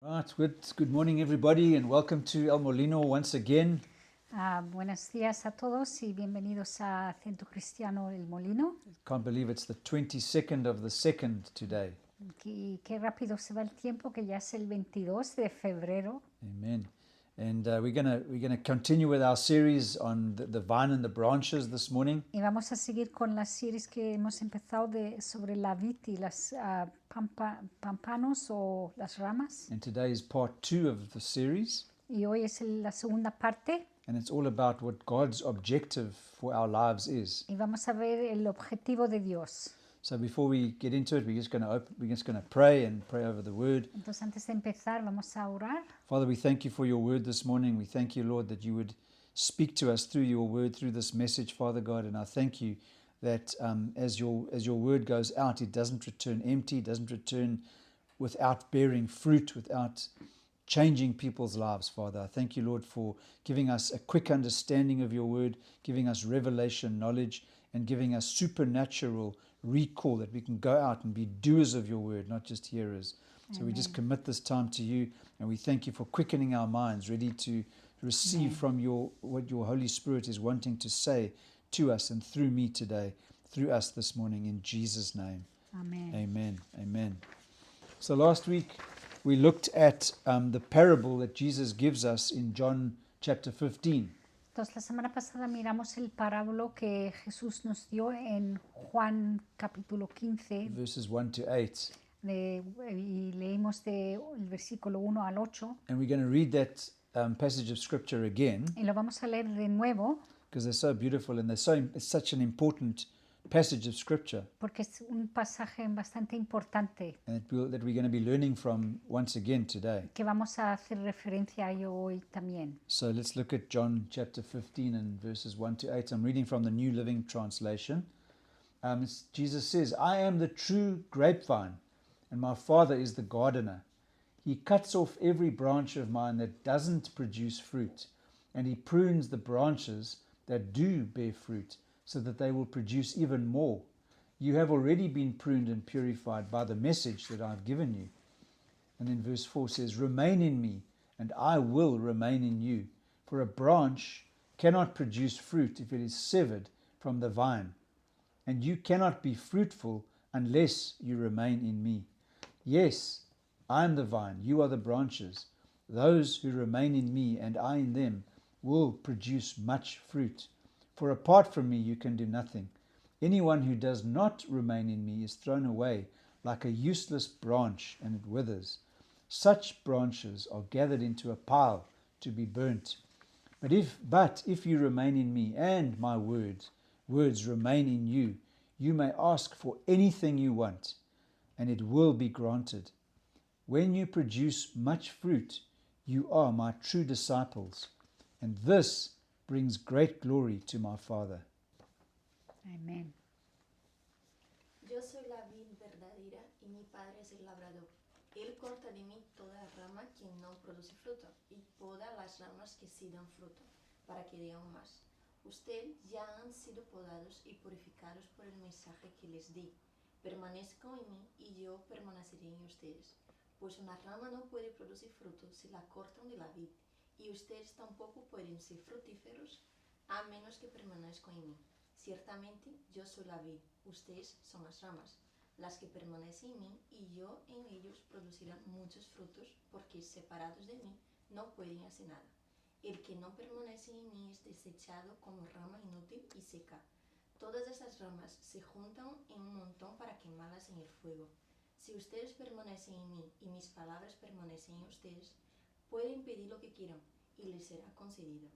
Right, good morning everybody and welcome to El Molino once again. Buenos días a todos y bienvenidos a Centro Cristiano El Molino. Can't believe it's the 22nd of the 2nd today. Y qué rápido se va el tiempo, que ya es el 22 de febrero. Amen. And we're gonna continue with our series on the vine and the branches this morning. Y vamos a seguir con las series que hemos empezado sobre la vid y las pámpanos o las ramas. And today is part 2 of the series. Y hoy es la segunda parte. And it's all about what God's objective for our lives is. Y vamos a ver el objetivo de Dios. So before we get into it, we're just going to pray and pray over the word. Entonces, antes de empezar, vamos a orar. Father, we thank you for your word this morning. We thank you, Lord, that you would speak to us through your word, through this message, Father God. And I thank you that as your word goes out, it doesn't return empty, it doesn't return without bearing fruit, without changing people's lives, Father. I thank you, Lord, for giving us a quick understanding of your word, giving us revelation knowledge, and giving us supernatural recall that we can go out and be doers of your word, not just hearers. So we just commit this time to you, and we thank you for quickening our minds, ready to receive from what your Holy Spirit is wanting to say to us and through me today, through us this morning, in Jesus' name. Amén. Amen. Amen. So last week we looked at the parable that Jesus gives us in John chapter 15. Entonces, la semana pasada miramos el parábolo que Jesús nos dio en Juan capítulo 15 verses 1 to 8. Y leímos del versículo 1 al 8. And we're going to read that passage of scripture again Y lo vamos a leer de nuevo because they're so beautiful and it's such an important passage of scripture. porque es un pasaje bastante importante And that we're going to be learning from once again today. que vamos a hacer referencia a ello hoy también. So let's look at John chapter 15 and verses 1 to 8. I'm reading from the New Living Translation. Jesus says, I am the true grapevine, and my Father is the gardener. He cuts off every branch of mine that doesn't produce fruit, and he prunes the branches that do bear fruit, so that they will produce even more. You have already been pruned and purified by the message that I've given you. And then verse 4 says, Remain in me, and I will remain in you. For a branch cannot produce fruit if it is severed from the vine. And you cannot be fruitful unless you remain in me. Yes, I am the vine, you are the branches. Those who remain in me and I in them will produce much fruit. For apart from me you can do nothing. Anyone who does not remain in me is thrown away like a useless branch, and it withers. Such branches are gathered into a pile to be burnt. But if you remain in me and my words remain in you, you may ask for anything you want, and it will be granted. When you produce much fruit, you are my true disciples, and this brings great glory to my Father. Amén. Yo soy la vid verdadera y mi Padre es el labrador. Él corta de mí toda rama que no produce fruto y poda las ramas que sí dan fruto, para que dé aún más. Ustedes ya han sido podados y purificados por el mensaje que les di. Permanezcan en mí y yo permaneceré en ustedes. Pues una rama no puede producir fruto si la cortan de la vid, y ustedes tampoco pueden ser fructíferos a menos que permanezcan en mí. Ciertamente yo soy la vid, ustedes son las ramas. Las que permanecen en mí y yo en ellos producirán muchos frutos, porque separados de mí no pueden hacer nada. El que no permanece en mí es desechado como rama inútil y seca. Todas esas ramas se juntan en un montón para quemarlas en el fuego. Si ustedes permanecen en mí y mis palabras permanecen en ustedes, pueden pedir lo que quieran y les será concedido.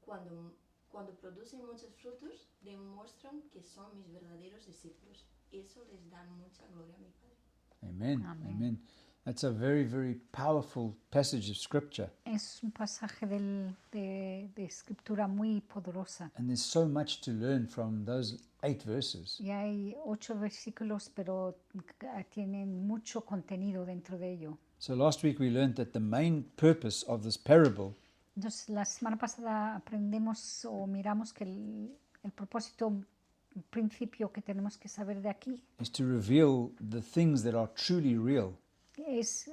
Cuando producen muchos frutos, demuestran que son mis verdaderos discípulos. Eso les da mucha gloria a mi Padre. Amen. Amen. Amen. That's a very, very powerful passage of scripture. Es un pasaje de escritura muy poderosa. And there's so much to learn from those 8 verses. Y hay 8 versículos, pero tienen mucho contenido dentro de ello. So last week we learned that the main purpose of this parable Entonces, la semana pasada aprendemos o miramos que el propósito, el principio que tenemos que saber de aquí is to reveal the things that are truly real. es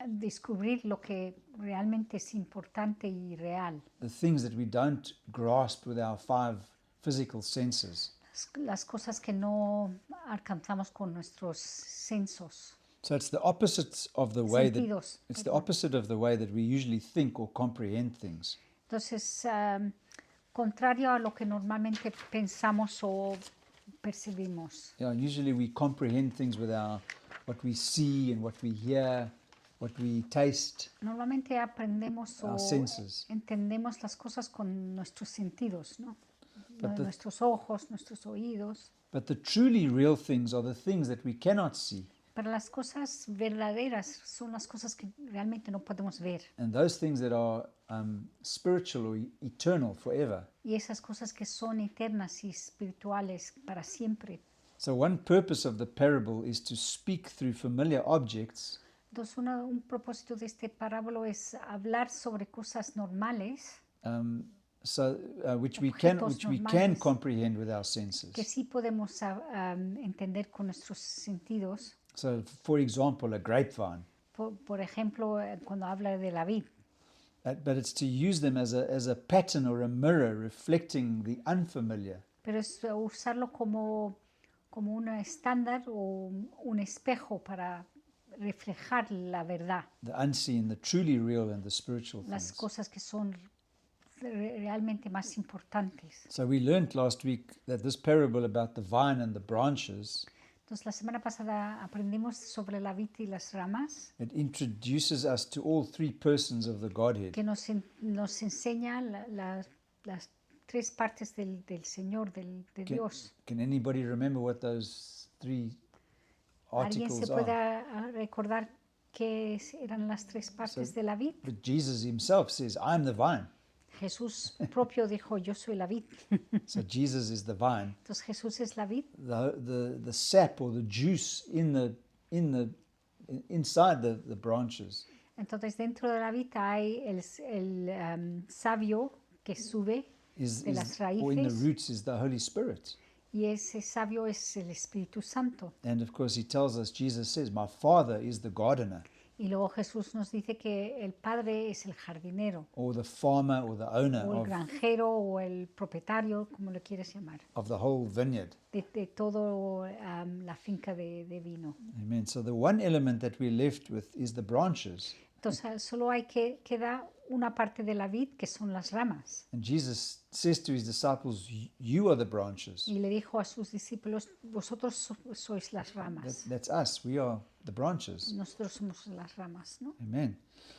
descubrir lo que realmente es importante y real. the things that we don't grasp with our five physical senses. Las cosas que no alcanzamos con nuestros sensos. So it's the opposite of the way that Sentidos, it's the perdón. opposite of the way that we usually think or comprehend things. Entonces, contrario a lo que normalmente pensamos o percibimos. Yeah, usually we comprehend things with our what we see and what we hear, what we taste, Normalmente aprendemos our o senses. entendemos las cosas con nuestros sentidos, ¿no? But the- Nuestros ojos, nuestros oídos. But the truly real things are the things that we cannot see. Pero las cosas verdaderas son las cosas que realmente no podemos ver. And those things that are spiritual or eternal forever. Y esas cosas que son eternas y espirituales para siempre. So one purpose of the parable is to speak through familiar objects Entonces, un propósito de este parábola es hablar sobre cosas normales which we Objetos can normales. comprehend with our senses. que sí podemos entender con nuestros sentidos. So, for example, a grapevine. Por ejemplo, cuando habla de la vid. But it's to use them as a pattern or a mirror reflecting the unfamiliar. Pero es usarlo como un estándar o un espejo para reflejar la verdad, The unseen, the truly real, and the spiritual las things. cosas que son realmente más importantes. So we learned last week that this parable about the vine and the branches, Entonces, la semana pasada aprendimos sobre la vid y las ramas, it introduces us to all three persons of the Godhead. que nos enseña las tres partes del Señor, de Dios. Can anybody remember what those three ¿Alguien se articles puede are? recordar qué eran las tres partes de la vid? But Jesus himself says, I am the vine. Jesús propio dijo, yo soy la vid. So Jesus is the vine. Entonces Jesús es la vid. The sap or the juice inside the branches Entonces dentro de la vid hay el savio que sube is de las or in the raíces roots is the Holy Spirit. y ese savio es el Espíritu Santo. And of course he tells us, Jesus says, my Father is the gardener, Y luego Jesús nos dice que el Padre es el jardinero or the farmer or the owner o el granjero o el propietario, como lo quieres llamar, of the whole vineyard. de todo la finca de vino. Amen. So the one element that we're left with is the branches. Entonces solo queda una parte de la vid que son las ramas. And Jesus says to his disciples, you are the branches. Y le dijo a sus discípulos, vosotros sois las ramas. That's us. We are the branches. Nosotros somos las ramas, ¿no? Amen.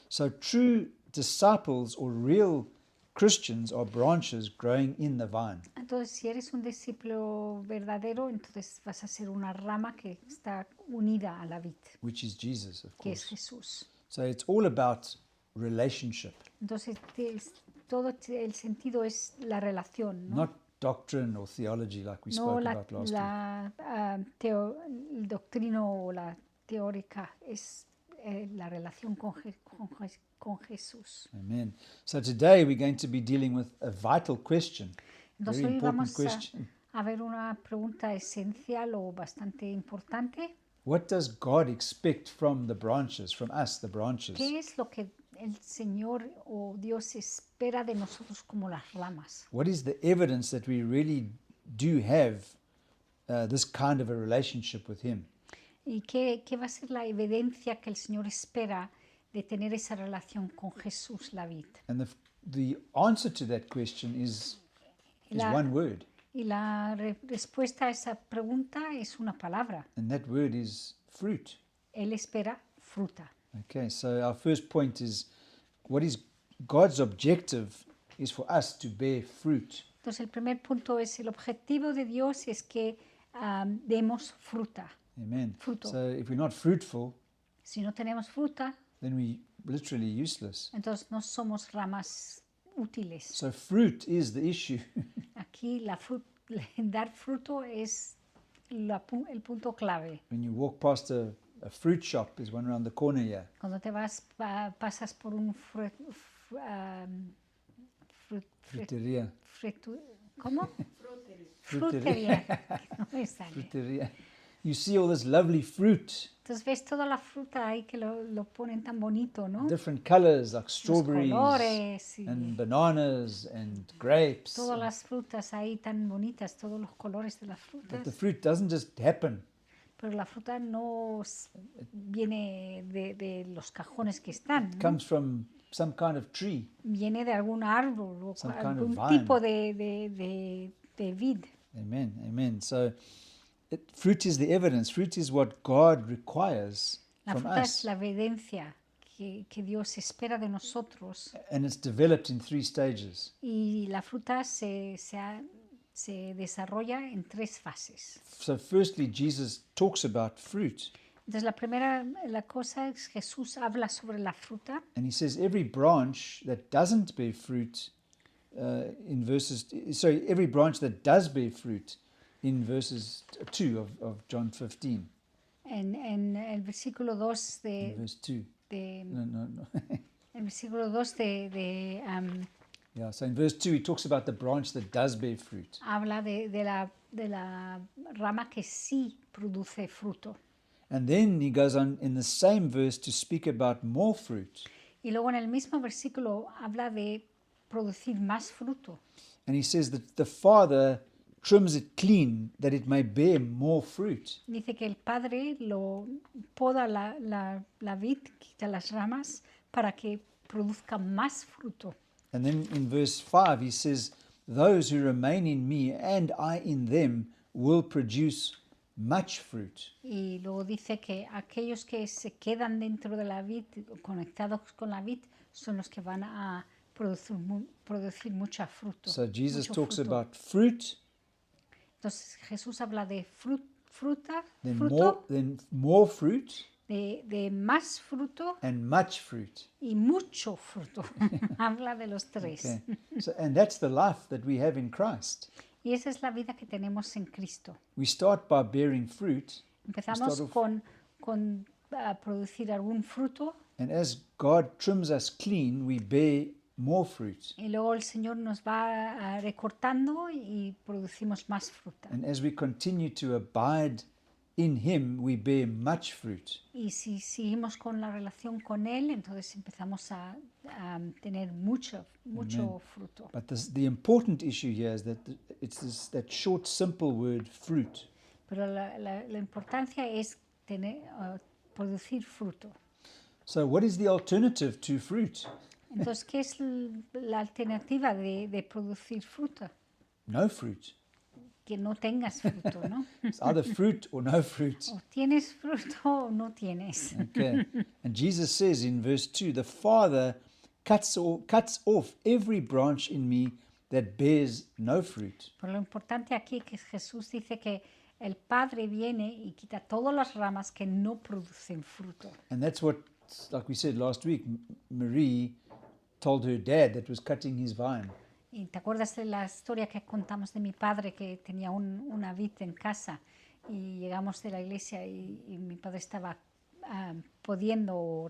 So true disciples or real Christians are branches growing in the vine. Entonces, si eres un discípulo verdadero, entonces vas a ser una rama que está unida a la vid, Which is Jesus, of que es course. Jesús. So it's all about relationship, Entonces, todo el sentido es la relación, ¿no? not doctrine or theology like we No spoke la, about last week. el doctrino o la teórica, es la relación con Jesús. Amen. So today we're going to be dealing with a vital question, Entonces, very hoy important vamos question. a ver una pregunta esencial o bastante importante. What does God expect from the branches, from us, the branches? ¿Qué es lo que el Señor o Dios espera de nosotros como las ramas? What is the evidence that we really do have this kind of a relationship with Him? ¿Y qué va a ser la evidencia que el Señor espera de tener esa relación con Jesús, la vid? And the answer to that question is La- one word, Y la respuesta a esa pregunta es una palabra. and that word is fruit. Él espera fruta. Okay, so our first point is what is God's objective is for us to bear fruit. Entonces el primer punto es el objetivo de Dios es que demos fruta. Amen. Fruto. So if we're not fruitful, Si no tenemos fruta, then we're literally useless. entonces no somos ramas útiles. So fruit is the issue. Aquí dar fruto es el punto clave. When you walk past a fruit shop, there's one around the corner here. Cuando te pasas por un Fruteria. ¿cómo? Frutería. Frutería. No me sale. Fruteria. you see all this lovely fruit, Entonces ves toda la fruta ahí que lo ponen tan bonito, ¿no? different colors like Los strawberries colores y and bananas and grapes. todas las frutas ahí tan bonitas, todos los colores de las But the frutas. fruit doesn't just happen. Pero la fruta no viene de los cajones que están, It ¿no? comes from some kind of tree. Viene de algún árbol o Some kind of algún vine. tipo de vid. Amen. Amen. So fruit is the evidence. Fruit is what God requires La from fruta us. es la evidencia que Dios espera de nosotros. And it's developed in 3 stages. Y la fruta se desarrolla en 3 fases. So firstly, Jesus talks about fruit. Entonces la cosa es Jesús habla sobre la fruta And he says every branch that doesn't bear fruit every branch that does bear fruit in verses 2 of John 15. en el versículo 2 In verse 2. de No. el versículo 2 Yeah, so in verse 2 he talks about the branch that does bear fruit. habla de la rama que sí produce fruto. And then he goes on in the same verse to speak about more fruit. Y luego en el mismo versículo habla de producir más fruto. And he says that the Father trims it clean that it may bear more fruit. Dice que el Padre lo poda la vid, quita las ramas para que produzca más fruto. And then in verse 5 he says, those who remain in me and I in them will produce much fruit. Y luego dice que aquellos que se quedan dentro de la vid, conectados con la vid, son los que van a producir mucho fruto. So Jesus mucho talks fruto. about fruit, Entonces Jesús habla de fruta, then fruto, more fruit, de más fruto and much fruit. y mucho fruto. Habla de los 3. Okay. And that's the life that we have in Christ. Y esa es la vida que tenemos en Cristo. We start by bearing fruit, Empezamos Start off- con producir algún fruto and as God trims us clean, we bear more fruit. y luego el Señor nos va recortando y producimos más fruta. And as we continue to abide in Him, we bear much fruit. Y si seguimos con la relación con Él, entonces empezamos a tener mucho fruto. But the important issue here is that it's that short, simple word, fruit. Pero la importancia es producir fruto. So, what is the alternative to fruit? Entonces, ¿qué es la alternativa de producir fruta? No fruit. Que no tengas fruto, ¿no? It's either fruit or no fruit. O tienes fruto o no tienes. Okay. And Jesus says in verse 2, the Father cuts off every branch in me that bears no fruit. Pero lo importante aquí es que Jesús dice que el Padre viene y quita todas las ramas que no producen fruto. And that's what, like we said last week, Marie told her dad that was cutting his vine. ¿Y te acuerdas de la historia que contamos de mi padre que tenía una vid en casa y llegamos de la iglesia y mi padre estaba podiendo o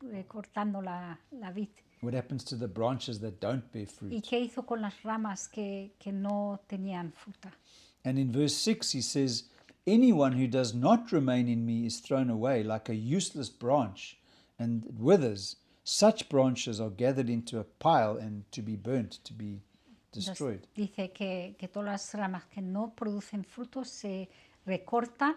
recortando la vid? What happens to the branches that don't bear ¿Y fruit? qué hizo con las ramas que no tenían fruta? And in verse 6 he says, anyone who does not remain in me is thrown away like a useless branch and it withers. Such branches are gathered into a pile and to be burnt, to be destroyed. Entonces, dice que todas las ramas que no producen frutos se recortan,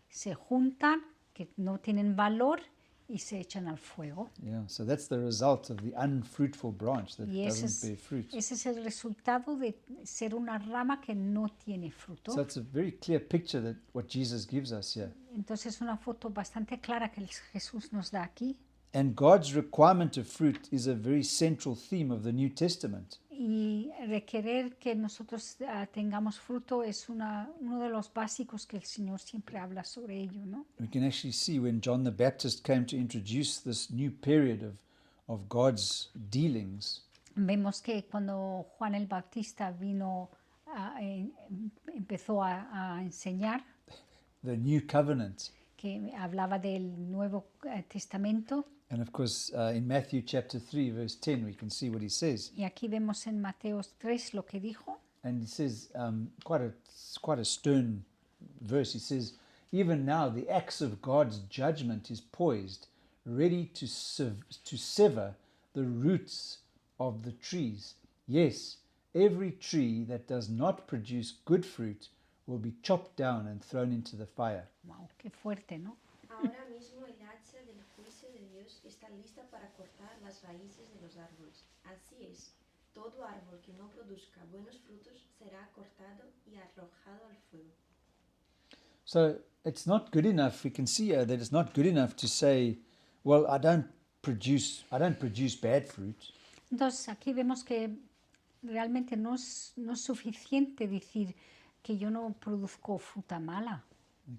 se juntan, que no tienen valor y se echan al fuego. Yeah, so that's the result of the unfruitful branch that Y doesn't bear fruit. ese es el resultado de ser una rama que no tiene fruto. So it's a very clear picture that what Jesus gives us here. Entonces es una foto bastante clara que Jesús nos da aquí. And God's requirement of fruit is a very central theme of the New Testament. Y requerir que nosotros tengamos fruto es uno de los básicos que el Señor siempre habla sobre ello, ¿no? We can actually see when John the Baptist came to introduce this new period of God's dealings, Vemos que cuando Juan el Bautista vino, empezó a enseñar, the new covenant. que hablaba del Nuevo Testamento, And of course, in Matthew chapter 3, verse 10, we can see what he says. y aquí vemos en Mateo 3 lo que dijo, And he says quite a stern verse. He says, even now the axe of God's judgment is poised, ready to sever the roots of the trees. Yes, every tree that does not produce good fruit will be chopped down and thrown into the fire. Wow, qué fuerte, ¿no? Ahora mismo el hacha del juicio de Dios está lista para cortar las raíces de los árboles. Así es, todo árbol que no produzca buenos frutos será cortado y arrojado al fuego. So it's not good enough. We can see here that it's not good enough to say, well, I don't produce bad fruit. Entonces aquí vemos que realmente no es suficiente decir que yo no produzco fruta mala.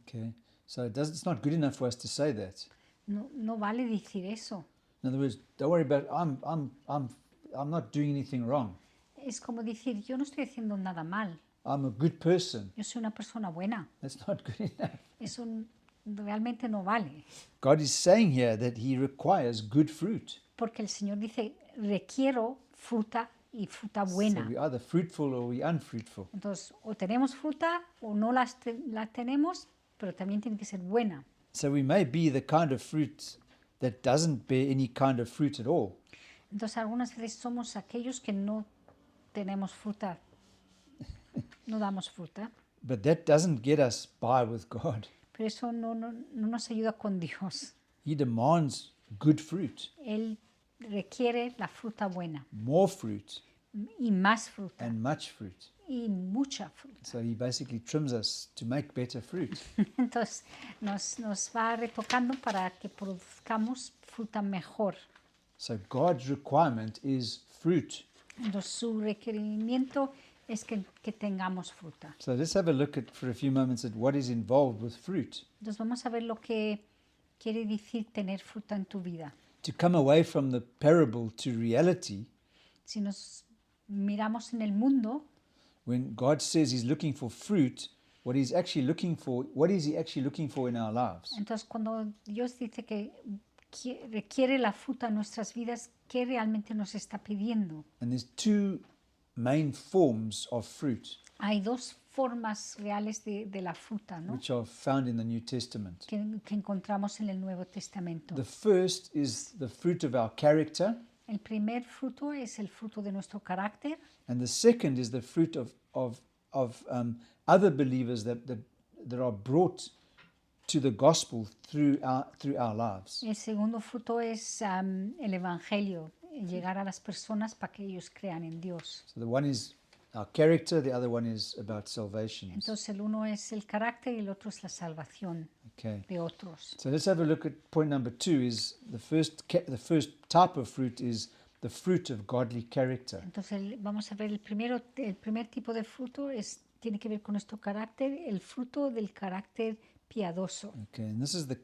Okay. So it's not good enough for us to say that. No vale decir eso. In other words, don't worry about I'm not doing anything wrong. Es como decir, yo no estoy haciendo nada mal. I'm a good person. Yo soy una persona buena. That's not good enough. Eso realmente no vale. God is saying here that he requires good fruit. Porque el Señor dice, requiero fruta y fruta So buena. we're either fruitful or we're unfruitful. Entonces, o tenemos fruta o no la tenemos, pero también tiene que ser buena. So we may be the kind of fruit that doesn't bear any kind of fruit at all. Entonces, algunas veces somos aquellos que no tenemos fruta, no damos fruta, But that doesn't get us by with God. pero eso no nos ayuda con Dios. He demands good fruit, Él requiere la fruta buena more fruit, y más fruta and much fruit. y mucha fruta. So he basically trims us to make better fruit. Entonces, nos va retocando para que produzcamos fruta mejor. So God's requirement is fruit. Entonces, su requerimiento es que tengamos fruta. So let's have a look at, for a few moments, at what is involved with fruit. Entonces, vamos a ver lo que quiere decir tener fruta en tu vida. To come away from the parable to reality, Si nos miramos en el mundo, when God says he's looking for fruit, what is he actually looking for in our lives? entonces cuando Dios dice que requiere la fruta en nuestras vidas, ¿qué realmente nos está pidiendo? And there's two main forms of fruit Hay dos formas reales de la fruta, ¿no? which are found in the New Testament. que encontramos en el Nuevo Testamento. The first is the fruit of our character, El primer fruto es el fruto de nuestro carácter and the second is the fruit of other believers that are brought to the gospel through our lives. El segundo fruto es el Evangelio, llegar a las personas para que ellos crean en Dios. So the one is our character, the other one is about salvation. Entonces el uno es el carácter y el otro es la salvación Okay. de otros. So let's have a look at point number 2. Is the first type of fruit is the fruit of godly character. Entonces vamos a ver el primer tipo de fruto tiene que ver con nuestro carácter, el fruto del carácter piadoso. Okay, and this is the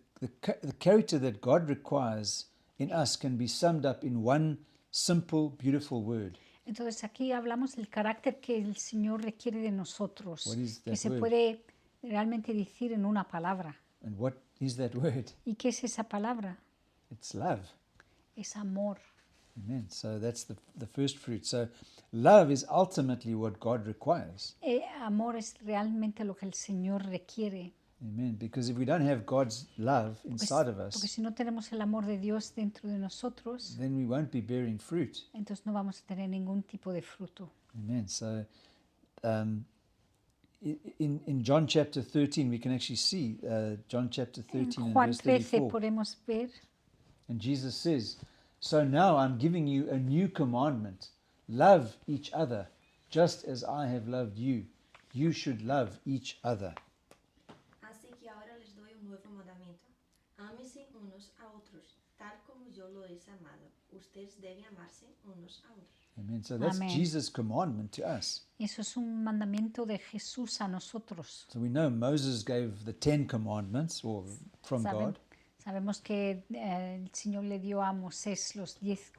character that God requires in us can be summed up in one simple, beautiful word. Entonces aquí hablamos del carácter que el Señor requiere de nosotros, What is que that se word? puede realmente decir en una palabra. And what is that word? ¿Y qué es esa palabra? It's love. Es amor. Amen. So that's the first fruit. So love is ultimately what God requires. Amor es realmente lo que el Señor requiere. Amen. Because if we don't have God's love Pues, inside of porque us, si no tenemos el amor de Dios dentro de nosotros, then we won't be bearing fruit. entonces no vamos a tener ningún tipo de fruto. Amen. So in John chapter 13, we can actually see John chapter 13 En and Juan verse 13 34. podemos ver, And Jesus says, "So now I'm giving you a new commandment. Love each other, just as I have loved you. You should love each other." Así que ahora les doy un nuevo mandamiento. Ámense unos a otros, tal como yo lo he amado. Ustedes deben amarse unos a otros. Amen. So that's Amen. Jesus' commandment to us. eso es un mandamiento de Jesús a nosotros. So we know Moses gave the 10 commandments or from God. Sabemos que el Señor le dio a Moisés los 10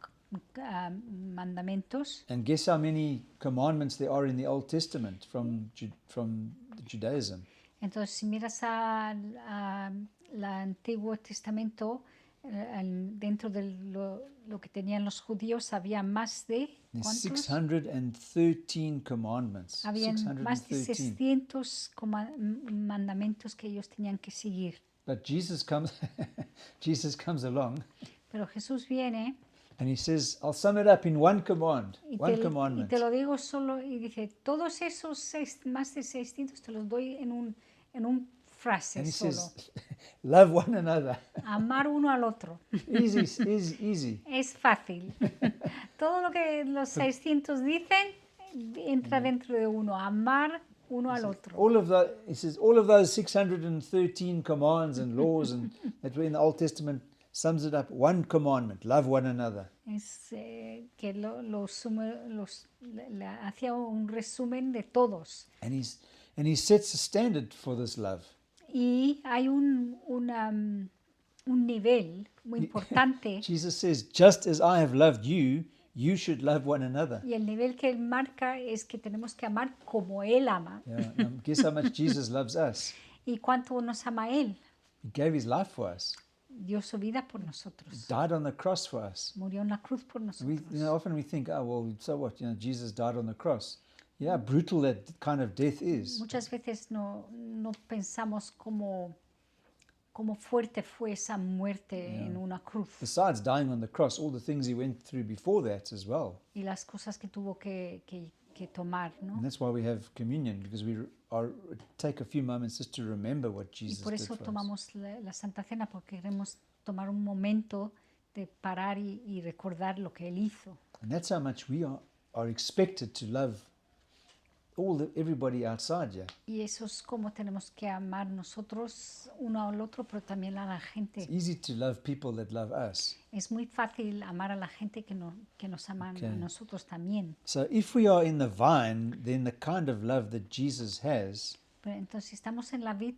mandamientos. And guess how many commandments there are in the Old Testament from Judaism? Entonces, si miras al Antiguo Testamento, Dentro de lo que tenían los judíos había más de, There's ¿cuántos? 613 commandments. Habían más de 613. 600 mandamientos que ellos tenían que seguir. But Jesus comes, Jesus comes along Pero Jesús viene and he says, I'll sum it up in one command, y one te commandment. lo digo solo y dice, todos esos más de 600 te los doy en un frase And he solo. says, love one another. Amar uno al otro. Easy, is easy. Es fácil. Todo lo que los 600 dicen entra dentro de uno. Amar uno al otro. All of the, he says, all of those 613 commands and laws and that were in the Old Testament sums it up. One commandment, love one another. Es que hacía un resumen de todos. And he sets a standard for this love. Y hay un nivel muy importante. Jesus says, just as I have loved you, you should love one another. Y el nivel que él marca es que tenemos que amar como él ama. Yeah, guess how much Jesus loves us? ¿Y cuánto nos ama él? He gave his life for us. Dio su vida por He nosotros. died on the cross for us. Murió en la cruz por nosotros. Often we think, oh, well, so what? Jesus died on the cross. Yeah, brutal that kind of death is. Muchas veces no pensamos cómo fuerte fue esa muerte en una cruz Besides dying on the cross, all the things he went through before that as well. y las cosas que tuvo que tomar, ¿no? And that's why we have communion, because we take a few moments just to remember what Y Jesus por did eso for us. tomamos la Santa Cena, porque queremos tomar un momento de parar y recordar lo que él hizo. And that's how much we are expected to love everybody outside here. Y eso es como tenemos que amar nosotros uno al otro, pero también a la It's gente. easy to love people that love us. Es muy fácil amar a la gente que nos ama Okay. a nosotros también. So if we are in the vine, then the kind of love that Jesus has Pero entonces, si estamos en la vid,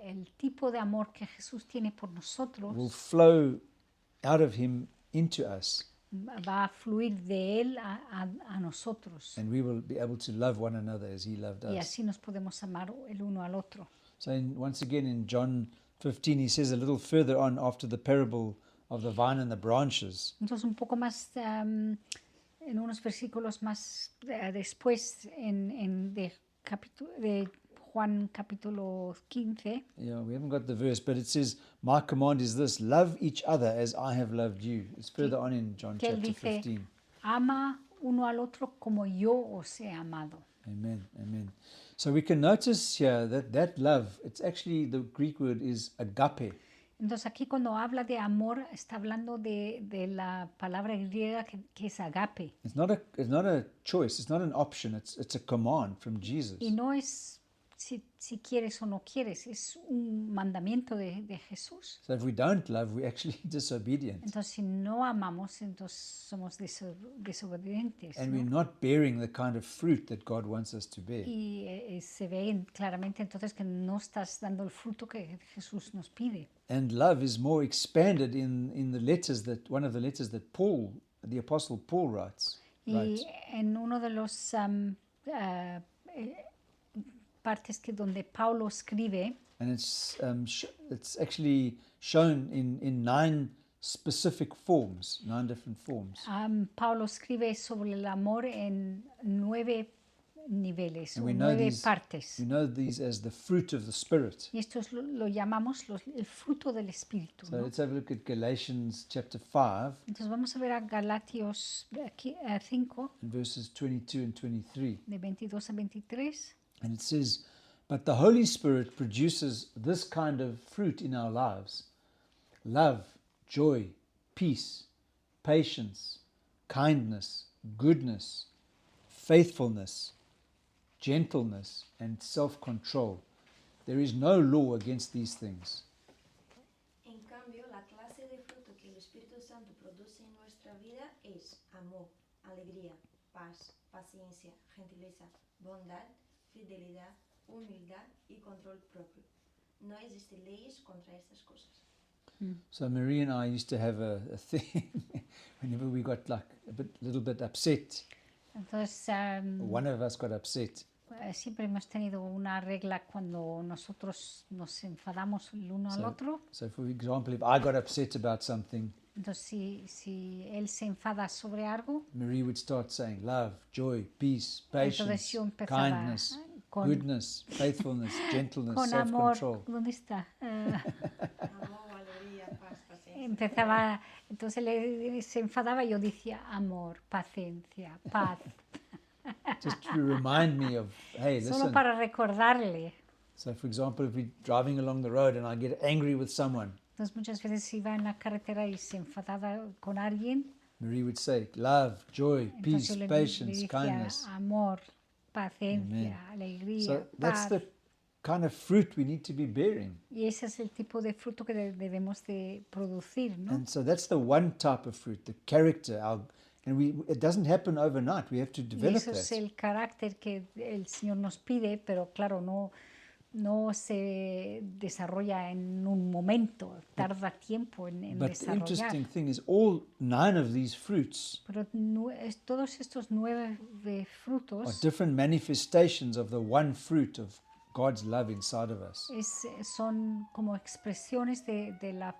el tipo de amor que Jesús tiene por nosotros will flow out of him into us, va a fluir de él a nosotros. and we will be able to love one another as he loved Y us. así nos podemos amar el uno al otro. So once again in John 15, he says a little further on, after the parable of the vine and the branches, Entonces, un poco más, en unos versículos más después, de Juan capítulo 15, yeah, we haven't got the verse, but it says, my command is this, love each other as I have loved you. It's further on in John que él chapter dice, 15. ama uno al otro como yo os he amado. Amen, amen. So we can notice here that love, it's actually, the Greek word is agape. Entonces aquí cuando habla de amor está hablando de la palabra griega que es agape. It's not a choice, it's not an option, it's a command from Jesus. Y no es si quieres o no quieres, es un mandamiento de Jesús. So if we don't love, we're actually disobedient. Entonces si no amamos, entonces somos desobedientes. And ¿no? we're not bearing the kind of fruit that God wants us to bear. Y se ve claramente entonces que no estás dando el fruto que Jesús nos pide. And love is more expanded in the letters one of the letters that Paul, the Apostle Paul writes. Y en uno de los partes donde Pablo escribe, And it's actually shown in 9 specific forms, 9 different forms. Pablo escribe sobre el amor en 9 niveles, And o we know 9 these, partes. we know these as the fruit of the Spirit. Y esto lo llamamos el fruto del Espíritu. So ¿no? let's have a look at Galatians chapter 5 Entonces vamos a ver a Galatios 5, and verses 22 and 23. de 22 a 23. And it says, but the Holy Spirit produces this kind of fruit in our lives: love, joy, peace, patience, kindness, goodness, faithfulness, gentleness, and self-control. There is no law against these things. En cambio, la clase de fruto que el Espíritu Santo produce en nuestra vida es amor, alegría, paz, paciencia, gentileza, bondad, fidelidad, humildad y control propio. No existen leyes contra estas cosas. So Marie and I used to have a thing whenever we got like little bit upset. Entonces, One of us got upset. siempre hemos tenido una regla cuando nosotros nos enfadamos el uno al otro. So for example, if I got upset about something, Entonces, si él se enfada sobre algo, Marie would start saying love, joy, peace, entonces patience, yo empezaba kindness, con, goodness, faithfulness, gentleness, con amor. self-control. ¿Dónde está? Amor, alegría, paz, paciencia. Empezaba, entonces se enfadaba y yo decía amor, paciencia, paz, Just to remind me of, hey, solo listen. para recordarle. So for example, if we're driving along the road and I get angry with someone, Entonces muchas veces iba en la carretera y se enfadaba con alguien, Marie would say love, joy, entonces peace, yo le patience, decía kindness. amor, paciencia, alegría, So that's paz. the kind of fruit we need to be bearing. Y ese es el tipo de fruto que debemos de producir, ¿no? And so that's the one type of fruit, the character. It doesn't happen overnight. We have to Y develop eso es that. el carácter que el Señor nos pide, pero claro, no se desarrolla en un momento, tarda tiempo en But the desarrollar. interesting thing is all 9 of these fruits Pero todos estos 9 are frutos different manifestations of the one fruit of God's love inside of us. son como expresiones de la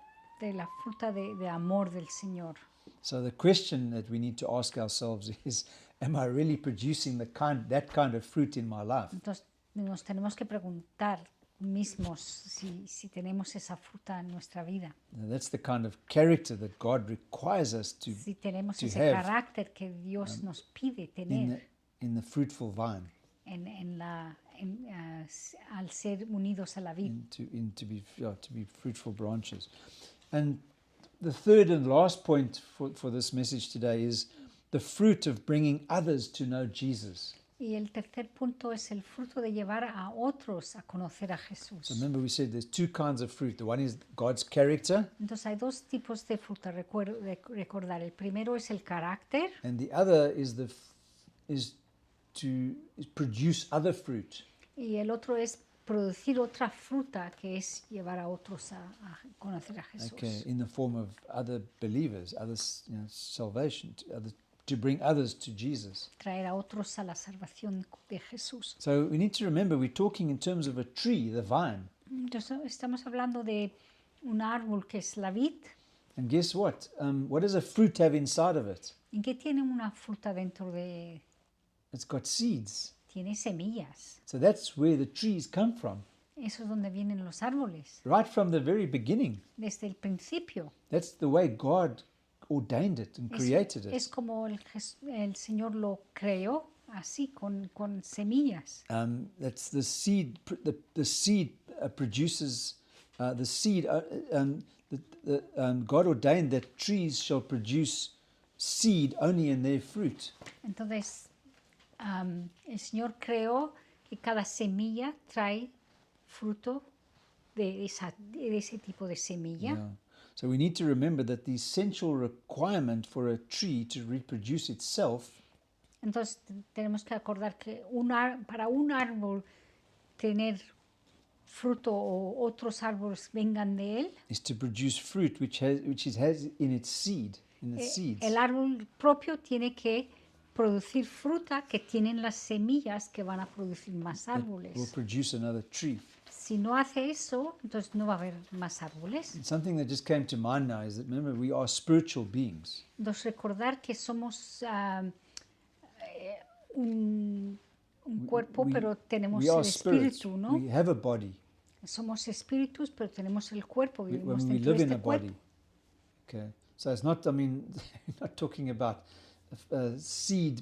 fruta de amor del Señor. So the question that we need to ask ourselves is, am I really producing that kind of fruit in my life? Entonces nos tenemos que preguntar mismos si tenemos esa fruta en nuestra vida, Now, that's the kind of character that God requires us to si tenemos to ese have carácter que Dios nos pide tener in the fruitful vine, al ser unidos a la vid. to be fruitful branches. And the third and last point for this message today is the fruit of bringing others to know Jesus. Y el tercer punto es el fruto de llevar a otros a conocer a So Jesús. remember we said there's 2 kinds of fruit. The one is God's character, Entonces hay 2 tipos de fruta, recordar. El primero es el carácter and the other is to produce other fruit. y el otro es producir otra fruta, que es llevar a otros a conocer a Jesús. Okay, in the form of other believers, others, salvation, to bring others to Jesus. Traer a otros a la salvación de Jesús. So we need to remember we're talking in terms of a tree, the vine. Entonces estamos hablando de un árbol que es la vid. And guess what? What does a fruit have inside of it? ¿Y qué tiene una fruta dentro de? It's got seeds. Tiene semillas. So that's where the trees come from. Eso es donde vienen los árboles. Right from the very beginning. Desde el principio. That's the way God ordained it and created Es it. como el Señor lo creó, así, con semillas. That's the seed. The seed produces the seed. God ordained that trees shall produce seed only in their fruit. Entonces, el Señor creó que cada semilla trae fruto de ese tipo de semilla. Yeah. So we need to remember that the essential requirement for a tree to reproduce itself Entonces tenemos que acordar que para un árbol tener fruto o otros árboles vengan de él, is to produce fruit which has in its seed, in its seeds. el árbol propio tiene que producir fruta que tienen las semillas que van a producir más Will árboles. produce another tree. Si no hace eso, entonces no va a haber más árboles. And something that just came to mind now is that remember we are spiritual beings. Entonces recordar que somos un cuerpo, pero tenemos we are el spirits. espíritu, ¿no? We have a body. Somos espíritus, pero tenemos el cuerpo, vivimos When we dentro live de in a este cuerpo. body. Okay. So it's not, not talking about a seed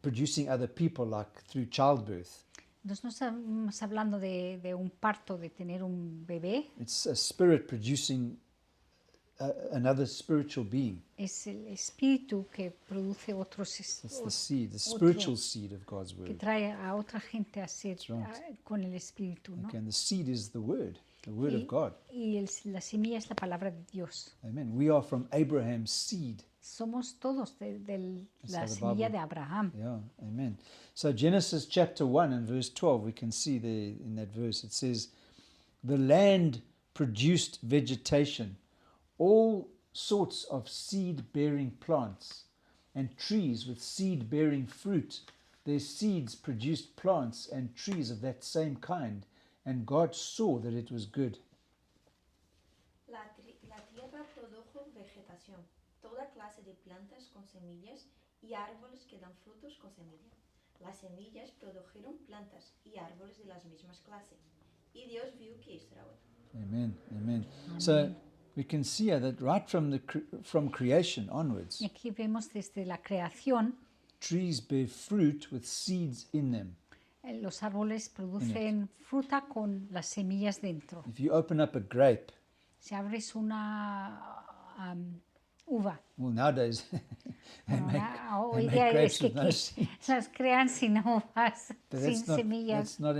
producing other people like through childbirth. Entonces no estamos hablando de un parto, de tener un bebé, It's a spirit producing another spiritual being. es el espíritu que produce otros, That's the seed, the spiritual seed of God's que word. trae a otra gente a ser right. con el espíritu, ¿no? Okay, and the seed is the word of God. Y la semilla es la palabra de Dios. Amen. We are from Abraham's seed. Somos todos de la how the semilla Bible- de Abraham. Yeah, amen. So Genesis chapter 1 and verse 12, we can see there in that verse, it says, the land produced vegetation, all sorts of seed-bearing plants, and trees with seed-bearing fruit, their seeds produced plants and trees of that same kind, and God saw that it was good. La tierra produjo vegetación, toda clase de plantas con semillas y árboles que dan frutos con semilla. Las semillas produjeron plantas y árboles de las mismas clases. Y Dios vio que esto era bueno. Amen. Amen. So we can see here that right from creation onwards, Y aquí vemos desde la creación, trees bear fruit with seeds in them. los árboles producen fruta con las semillas dentro. If you open up a grape, Si abres una uva, well, nowadays they bueno, make hoy día grapes es que with no seeds. las crean sin uvas, But sin semillas, that's not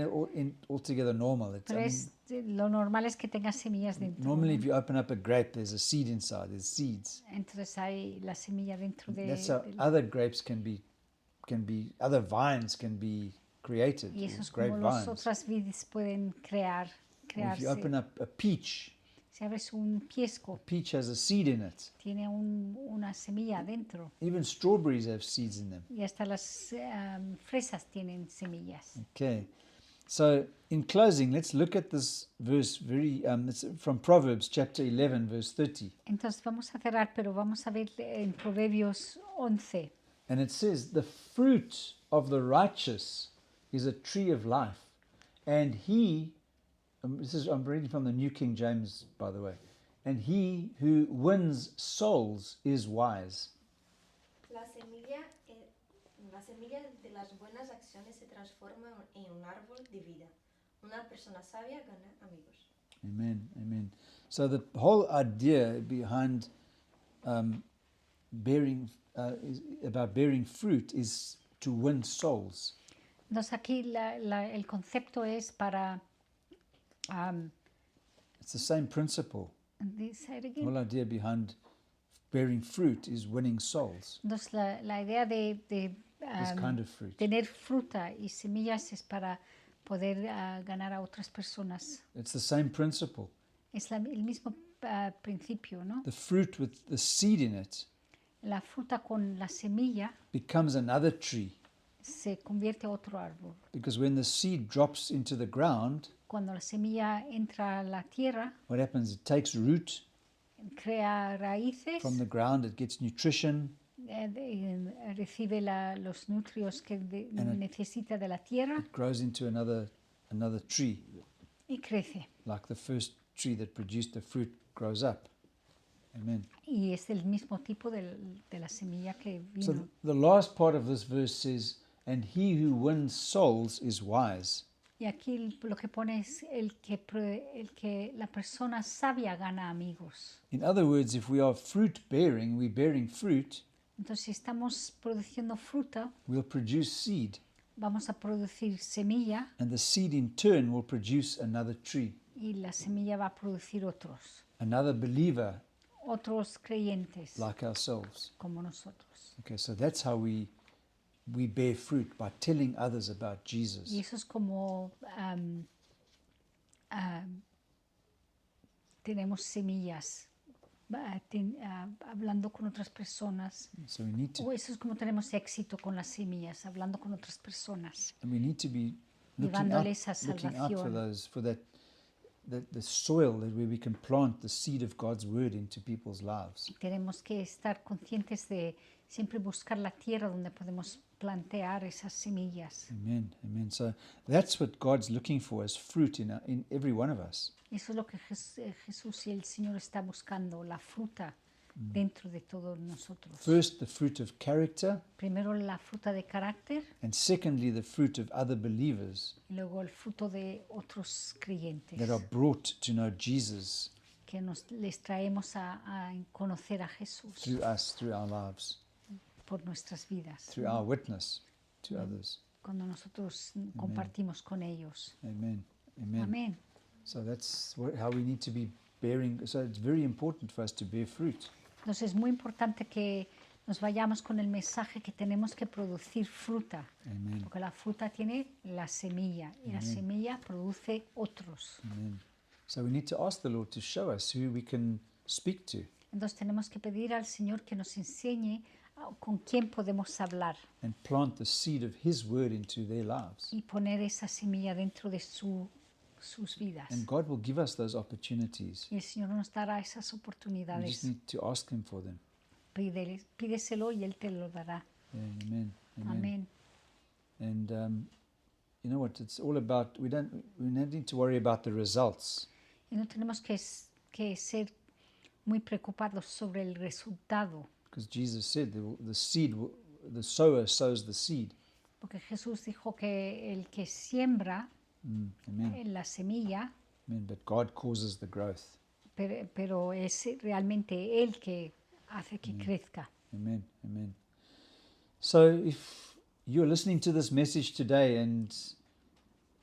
altogether normal. It's, pero lo normal es que tenga semillas dentro. normally, ¿no? if you open up a grape, there's a seed inside. There's seeds. Entonces hay la semilla dentro That's how de other grapes other vines can be created. y eso es grape como las vines. otras vides pueden Or if you crearse. open up a peach, Si abres un piesco, peach has a seed in it. tiene una semilla dentro. Even strawberries have seeds in them. Y hasta las fresas tienen semillas. Okay. So, in closing, let's look at this verse it's from Proverbs chapter 11, verse 30. Entonces vamos a cerrar, pero vamos a ver en Proverbios 11. And it says, "The fruit of the righteous is a tree of life, and I'm reading from the New King James, by the way, and he who wins souls is wise." La semilla de las buenas acciones se transforma en un árbol de vida. Una persona sabia gana amigos. Amen, amen. So the whole idea behind about bearing fruit is to win souls. Entonces aquí el concepto es para... It's the same principle. say it The again. whole idea behind bearing fruit is winning souls. Entonces la idea de This kind of fruit. tener fruta y semillas es para poder ganar a otras personas. It's the same principle. Es el mismo principio, ¿no? The fruit with the seed in it La fruta con la semilla becomes another tree, se convierte a otro árbol. because when the seed drops into the ground, Cuando la semilla entra a la tierra, what happens? It takes root crea raíces, from the ground, it gets nutrition, recibe los nutrios que necesita de la tierra it grows into another tree, y crece. like the first tree that produced the fruit grows up. Amen. Y es el mismo tipo de la semilla que So vino. the last part of this verse says, "And he who wins souls is wise." Y aquí lo que pone es el que la persona sabia gana amigos. In other words, if we are fruit bearing, we're bearing fruit, Entonces, si estamos produciendo fruta, we'll produce seed, vamos a producir semilla and the seed in turn will produce another tree, y la semilla va a producir another believer otros creyentes like ourselves. como nosotros. Okay, so that's how we bear fruit, by telling others about Jesus. Y eso es como tenemos semillas, hablando con otras personas. So we need to O eso es como tenemos éxito con las semillas, hablando con otras personas. be Llevándoles a looking out for salvación. those, for the soil where we can plant the seed of God's word into people's lives. Tenemos que estar conscientes de siempre buscar la tierra donde podemos plantear esas semillas. Amen, amen. So that's what God's looking for, as fruit in every one of us. Eso es lo que Jesús y el Señor está buscando, la fruta dentro de todos nosotros. First, the fruit of character, Primero la fruta de carácter and secondly, the fruit of other believers y luego el fruto de otros creyentes that are brought to know Jesus que les traemos a conocer a Jesús through us, through our lives, por nuestras vidas, through our witness to others. cuando nosotros compartimos con ellos. Amen, amen. Amén. So that's how we need to be bearing. So it's very important for us to bear fruit. Entonces es muy importante que nos vayamos con el mensaje que tenemos que producir fruta, Amen, porque la fruta tiene la semilla y la semilla produce otros. amen. So we need to ask the Lord to show us who we can speak to. Entonces tenemos que pedir al Señor que nos enseñe con quién podemos hablar and plant the seed of His word into their lives. y poner esa semilla dentro de sus vidas. And God will give us those opportunities. Y el Señor nos dará esas We oportunidades. just need to ask Him for them. Pídeselo y Él te lo dará. Yeah, amen. Amén. And you know what? It's all about. We don't need to worry about the results. Y no tenemos que ser muy preocupados sobre el resultado, Because Jesus said the sower sows the seed. porque Jesús dijo que el que siembra Amen. la semilla, Amen. But God causes the growth. pero es realmente Él que hace que crezca. Amen. Amen. So if you're listening to this message today and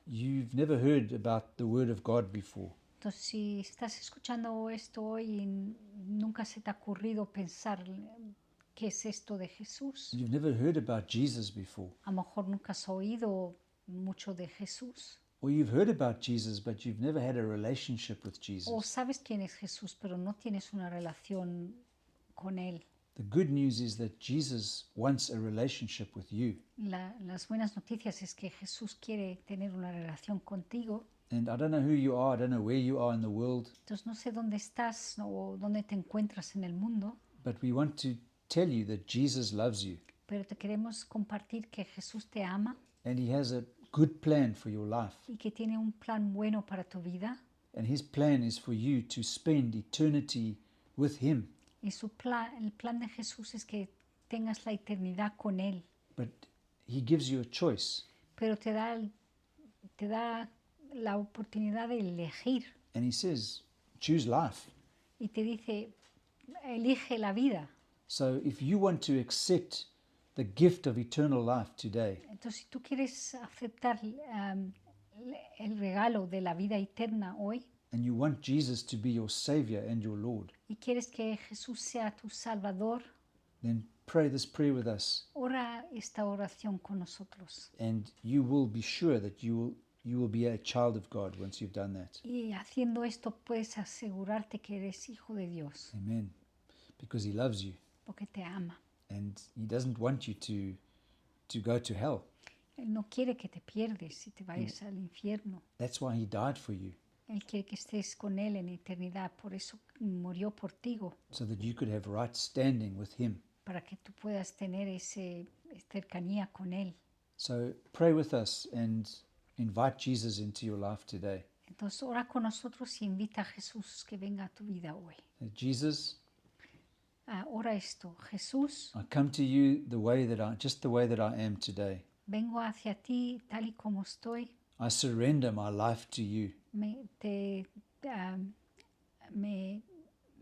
you've never heard about the Word of God before, Entonces, si estás escuchando esto hoy y nunca se te ha ocurrido pensar qué es esto de Jesús, you've never heard about Jesus before, a lo mejor nunca has oído mucho de Jesús, or you've heard about Jesus but you've never had a relationship with o Jesus, sabes quién es Jesús, pero no tienes una relación con Él. the good news is that Jesus wants a relationship with you. Las buenas noticias es que Jesús quiere tener una relación contigo. And I don't know who you are, I don't know where you are in the world, Entonces no sé dónde estás o dónde te encuentras en el mundo, but we want to tell you that Jesus loves you pero te queremos compartir que Jesús te ama and He has a good plan for your life. y que tiene un plan bueno para tu vida. And His plan is for you to spend eternity with Him. Y el plan de Jesús es que tengas la eternidad con Él, But He gives you a choice. pero te da la oportunidad de elegir And He says, choose life. y te dice, elige la vida. So if you want to accept the gift of eternal life today, Entonces, si tú quieres aceptar el regalo de la vida eterna hoy and you want Jesus to be your Savior and your Lord, y quieres que Jesús sea tu Salvador, then pray this prayer with us, ora esta oración con nosotros. and you will be sure that you will be a child of God once you've done that. Y haciendo esto puedes asegurarte que eres hijo de Dios, Amen. Because He loves you, porque te ama. and He doesn't want you to go to hell. Él no quiere que te pierdes y te vayas al infierno. That's why He died for you, Él quiere que estés con Él en eternidad. Por eso murió por ti, so that you could have right standing with Him. para que tú puedas tener esa cercanía con Él. So pray with us and invite Jesus into your life today. Entonces ora con nosotros y invita a Jesús que venga a tu vida hoy. Jesus, Ora esto, Jesús, I come to you just the way that I am today. vengo hacia ti tal y como estoy. I surrender my life to you.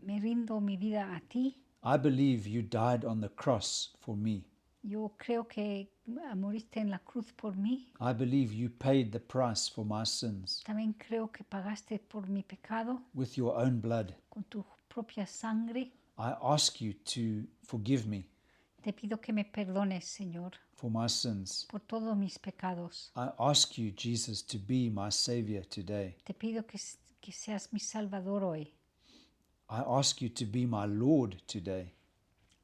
Me rindo mi vida a ti. I believe you died on the cross for me. Yo creo que moriste en la cruz por mí. I believe you paid the price for my sins También creo que pagaste por mi pecado with your own blood. con tu propia sangre. I ask you to forgive me Te pido que me perdones, Señor, for my sins. por todos mis pecados. I ask you, Jesus, to be my Savior today. Te pido que seas mi Salvador hoy. I ask you to be my Lord today.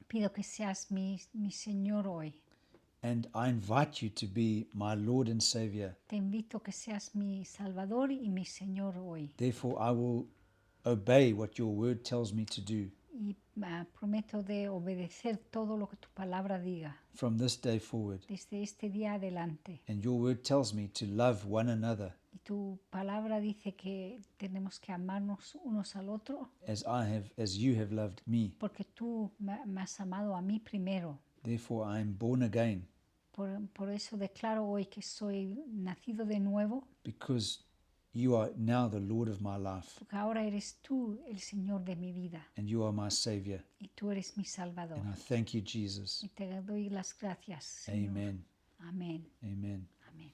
Pido que seas mi Señor hoy. And I invite you to be my Lord and Savior. Te invito que seas mi Salvador y mi Señor hoy. Therefore, I will obey what your word tells me to do Y prometo de obedecer todo lo que tu palabra diga from this day forward. desde este día adelante. And your word tells me to love one another Y tu palabra dice que tenemos que amarnos unos al otro as you have loved me. porque tú me has amado a mí primero. Therefore, I am born again Por eso declaro hoy que soy nacido de nuevo, because you are now the Lord of my life porque ahora eres tú el Señor de mi vida and you are my Savior. y tú eres mi Salvador. And I thank you, Jesus. Y te doy las gracias, Señor. Amen. Amén. Amen. Amén.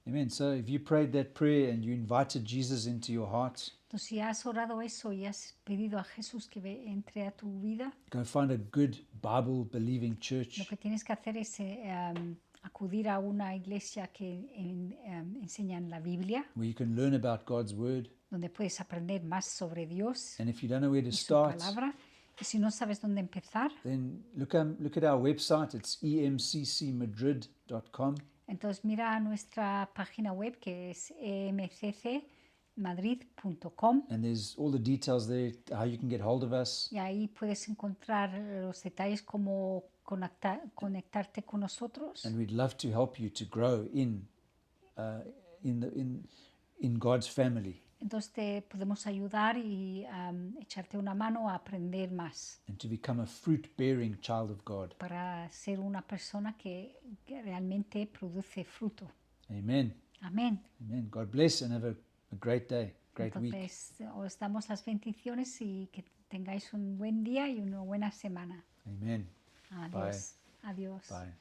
Amen. So if you prayed that prayer and you invited Jesus into your heart, Entonces, si has orado eso y has pedido a Jesús que entre a tu vida, go find a good Bible-believing lo church que tienes que hacer es acudir a una iglesia que enseñan la Biblia, where you can learn about God's word. donde puedes aprender más sobre Dios And if you don't know where to y su start, palabra. Y si no sabes dónde empezar, then look at our website. It's emccmadrid.com. entonces mira nuestra página web que es emccmadrid.com And there's all the details there, how you can get hold of us. y ahí puedes encontrar los detalles como conectarte con nosotros. And we'd love to help you to grow in God's family Entonces te podemos ayudar y echarte una mano a aprender más and to become a fruit-bearing child of God. para ser una persona que realmente produce fruto. Amen. Amén. Amen. God bless and have a great day, great week. Entonces os damos las bendiciones y que tengáis un buen día y una buena semana. Amen. Adiós. Adiós. Bye.